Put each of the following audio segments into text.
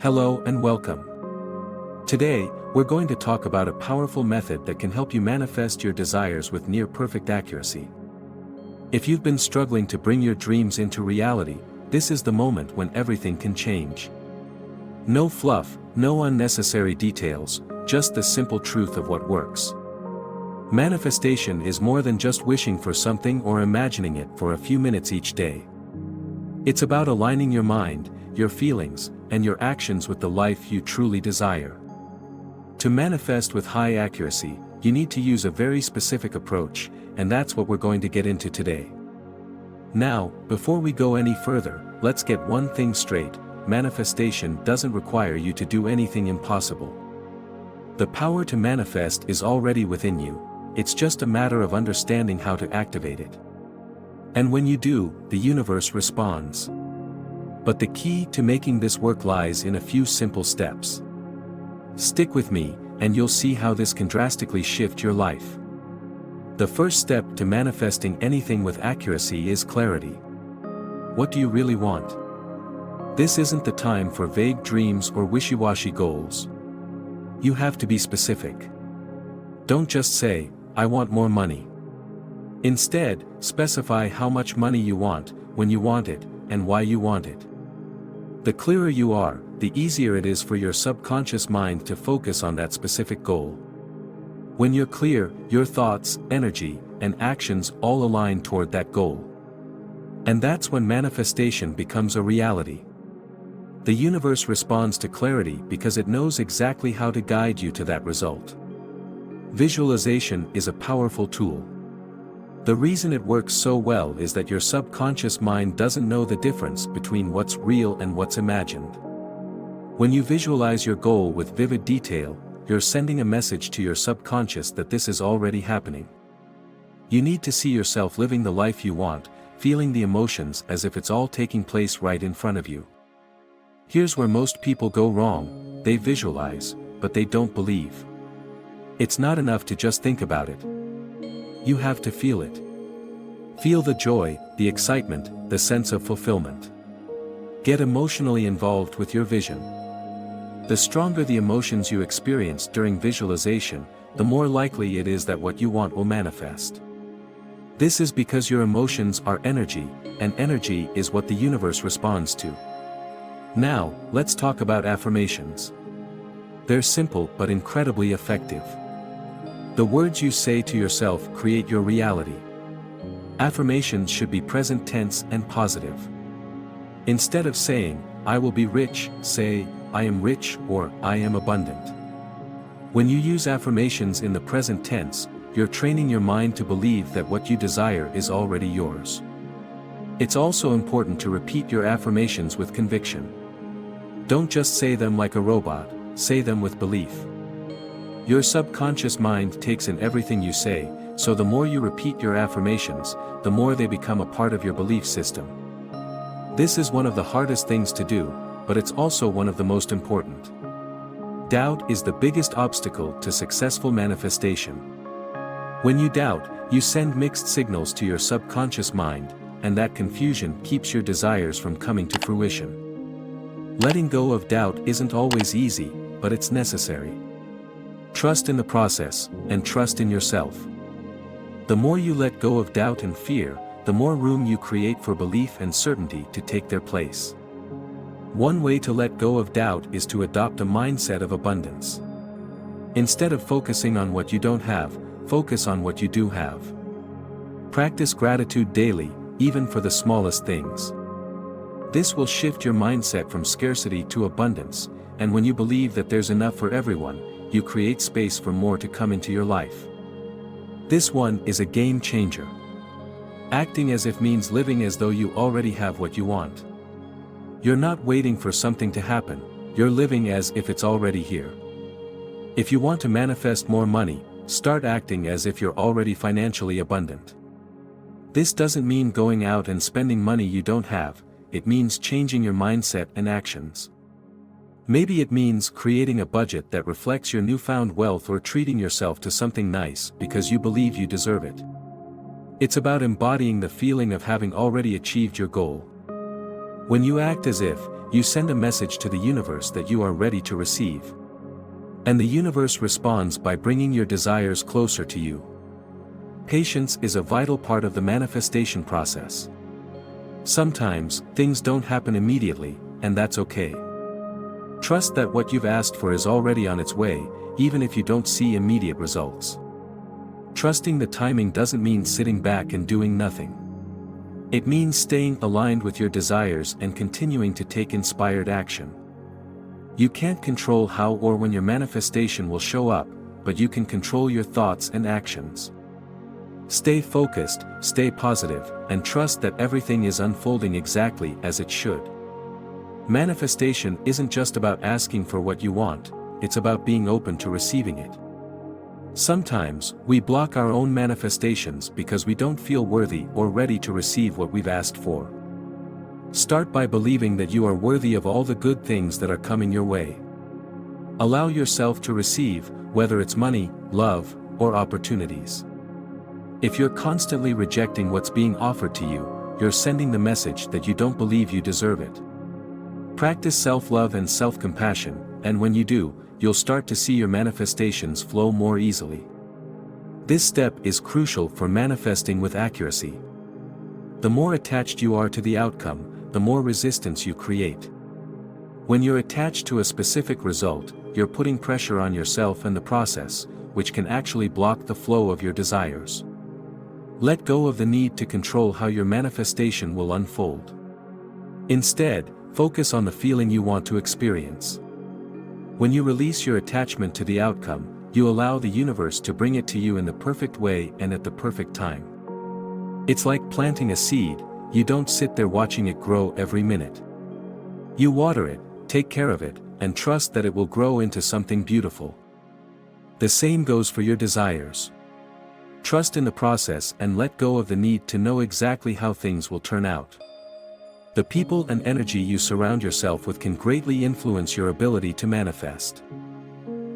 Hello and welcome. Today, we're going to talk about a powerful method that can help you manifest your desires with near-perfect accuracy. If you've been struggling to bring your dreams into reality, this is the moment when everything can change. No fluff, no unnecessary details, just the simple truth of what works. Manifestation is more than just wishing for something or imagining it for a few minutes each day. It's about aligning your mind, your feelings, and your actions with the life you truly desire. To manifest with high accuracy, you need to use a very specific approach, and that's what we're going to get into today. Now, before we go any further, let's get one thing straight: manifestation doesn't require you to do anything impossible. The power to manifest is already within you, it's just a matter of understanding how to activate it. And when you do, the universe responds. But the key to making this work lies in a few simple steps. Stick with me, and you'll see how this can drastically shift your life. The first step to manifesting anything with accuracy is clarity. What do you really want? This isn't the time for vague dreams or wishy-washy goals. You have to be specific. Don't just say, "I want more money." Instead, specify how much money you want, when you want it, and why you want it. The clearer you are, the easier it is for your subconscious mind to focus on that specific goal. When you're clear, your thoughts, energy, and actions all align toward that goal. And that's when manifestation becomes a reality. The universe responds to clarity because it knows exactly how to guide you to that result. Visualization is a powerful tool. The reason it works so well is that your subconscious mind doesn't know the difference between what's real and what's imagined. When you visualize your goal with vivid detail, you're sending a message to your subconscious that this is already happening. You need to see yourself living the life you want, feeling the emotions as if it's all taking place right in front of you. Here's where most people go wrong: they visualize, but they don't believe. It's not enough to just think about it. You have to feel it. Feel the joy, the excitement, the sense of fulfillment. Get emotionally involved with your vision. The stronger the emotions you experience during visualization, the more likely it is that what you want will manifest. This is because your emotions are energy, and energy is what the universe responds to. Now, let's talk about affirmations. They're simple but incredibly effective. The words you say to yourself create your reality. Affirmations should be present tense and positive. Instead of saying, "I will be rich," say, "I am rich," or "I am abundant." When you use affirmations in the present tense, you're training your mind to believe that what you desire is already yours. It's also important to repeat your affirmations with conviction. Don't just say them like a robot, say them with belief. Your subconscious mind takes in everything you say, so the more you repeat your affirmations, the more they become a part of your belief system. This is one of the hardest things to do, but it's also one of the most important. Doubt is the biggest obstacle to successful manifestation. When you doubt, you send mixed signals to your subconscious mind, and that confusion keeps your desires from coming to fruition. Letting go of doubt isn't always easy, but it's necessary. Trust in the process, and trust in yourself. The more you let go of doubt and fear, the more room you create for belief and certainty to take their place. One way to let go of doubt is to adopt a mindset of abundance. Instead of focusing on what you don't have, focus on what you do have. Practice gratitude daily, even for the smallest things. This will shift your mindset from scarcity to abundance, and when you believe that there's enough for everyone, you create space for more to come into your life. This one is a game changer. Acting as if means living as though you already have what you want. You're not waiting for something to happen, you're living as if it's already here. If you want to manifest more money, start acting as if you're already financially abundant. This doesn't mean going out and spending money you don't have, it means changing your mindset and actions. Maybe it means creating a budget that reflects your newfound wealth or treating yourself to something nice because you believe you deserve it. It's about embodying the feeling of having already achieved your goal. When you act as if, you send a message to the universe that you are ready to receive. And the universe responds by bringing your desires closer to you. Patience is a vital part of the manifestation process. Sometimes, things don't happen immediately, and that's okay. Trust that what you've asked for is already on its way, even if you don't see immediate results. Trusting the timing doesn't mean sitting back and doing nothing. It means staying aligned with your desires and continuing to take inspired action. You can't control how or when your manifestation will show up, but you can control your thoughts and actions. Stay focused, stay positive, and trust that everything is unfolding exactly as it should. Manifestation isn't just about asking for what you want, it's about being open to receiving it. Sometimes, we block our own manifestations because we don't feel worthy or ready to receive what we've asked for. Start by believing that you are worthy of all the good things that are coming your way. Allow yourself to receive, whether it's money, love, or opportunities. If you're constantly rejecting what's being offered to you, you're sending the message that you don't believe you deserve it. Practice self-love and self-compassion, and when you do, you'll start to see your manifestations flow more easily. This step is crucial for manifesting with accuracy. The more attached you are to the outcome, the more resistance you create. When you're attached to a specific result, you're putting pressure on yourself and the process, which can actually block the flow of your desires. Let go of the need to control how your manifestation will unfold. Instead, focus on the feeling you want to experience. When you release your attachment to the outcome, you allow the universe to bring it to you in the perfect way and at the perfect time. It's like planting a seed, you don't sit there watching it grow every minute. You water it, take care of it, and trust that it will grow into something beautiful. The same goes for your desires. Trust in the process and let go of the need to know exactly how things will turn out. The people and energy you surround yourself with can greatly influence your ability to manifest.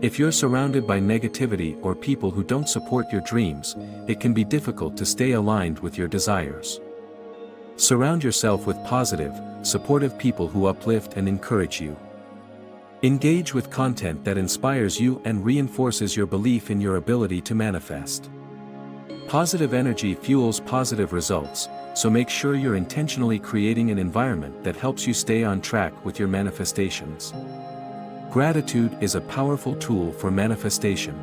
If you're surrounded by negativity or people who don't support your dreams, it can be difficult to stay aligned with your desires. Surround yourself with positive, supportive people who uplift and encourage you. Engage with content that inspires you and reinforces your belief in your ability to manifest. Positive energy fuels positive results, so make sure you're intentionally creating an environment that helps you stay on track with your manifestations. Gratitude is a powerful tool for manifestation.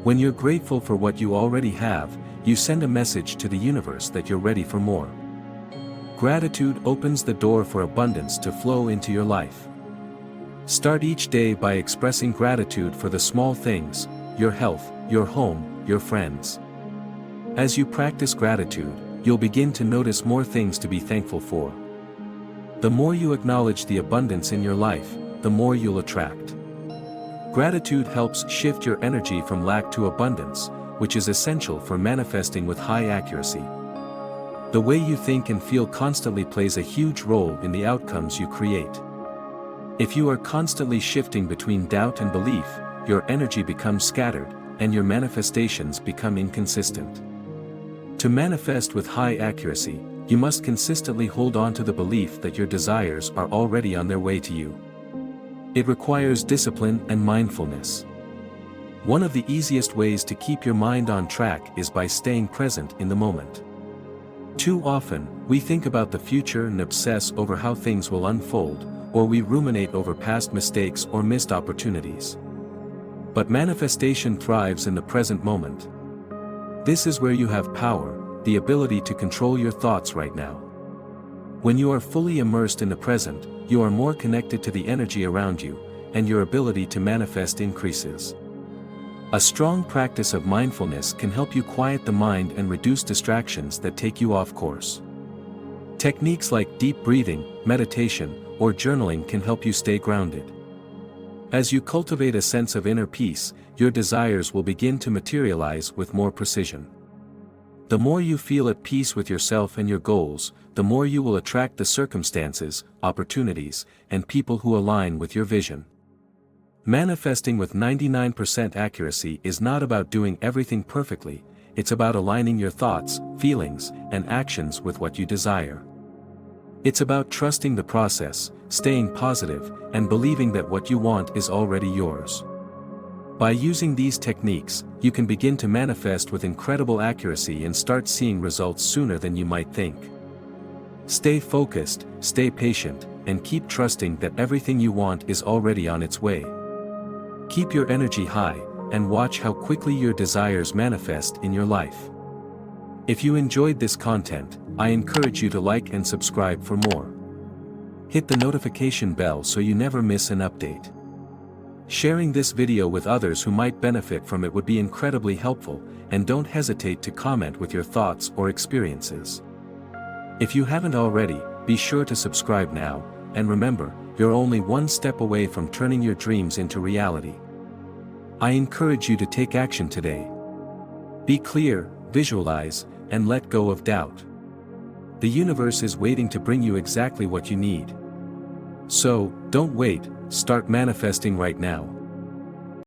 When you're grateful for what you already have, you send a message to the universe that you're ready for more. Gratitude opens the door for abundance to flow into your life. Start each day by expressing gratitude for the small things, your health, your home, your friends. As you practice gratitude, you'll begin to notice more things to be thankful for. The more you acknowledge the abundance in your life, the more you'll attract. Gratitude helps shift your energy from lack to abundance, which is essential for manifesting with high accuracy. The way you think and feel constantly plays a huge role in the outcomes you create. If you are constantly shifting between doubt and belief, your energy becomes scattered, and your manifestations become inconsistent. To manifest with high accuracy, you must consistently hold on to the belief that your desires are already on their way to you. It requires discipline and mindfulness. One of the easiest ways to keep your mind on track is by staying present in the moment. Too often, we think about the future and obsess over how things will unfold, or we ruminate over past mistakes or missed opportunities. But manifestation thrives in the present moment. This is where you have power, the ability to control your thoughts right now. When you are fully immersed in the present, you are more connected to the energy around you, and your ability to manifest increases. A strong practice of mindfulness can help you quiet the mind and reduce distractions that take you off course. Techniques like deep breathing, meditation, or journaling can help you stay grounded. As you cultivate a sense of inner peace, your desires will begin to materialize with more precision. The more you feel at peace with yourself and your goals, the more you will attract the circumstances, opportunities, and people who align with your vision. Manifesting with 99% accuracy is not about doing everything perfectly, it's about aligning your thoughts, feelings, and actions with what you desire. It's about trusting the process, staying positive, and believing that what you want is already yours. By using these techniques, you can begin to manifest with incredible accuracy and start seeing results sooner than you might think. Stay focused, stay patient, and keep trusting that everything you want is already on its way. Keep your energy high, and watch how quickly your desires manifest in your life. If you enjoyed this content, I encourage you to like and subscribe for more. Hit the notification bell so you never miss an update. Sharing this video with others who might benefit from it would be incredibly helpful, and don't hesitate to comment with your thoughts or experiences. If you haven't already, be sure to subscribe now, and remember, you're only one step away from turning your dreams into reality. I encourage you to take action today. Be clear, visualize, and let go of doubt. The universe is waiting to bring you exactly what you need. So, don't wait, start manifesting right now.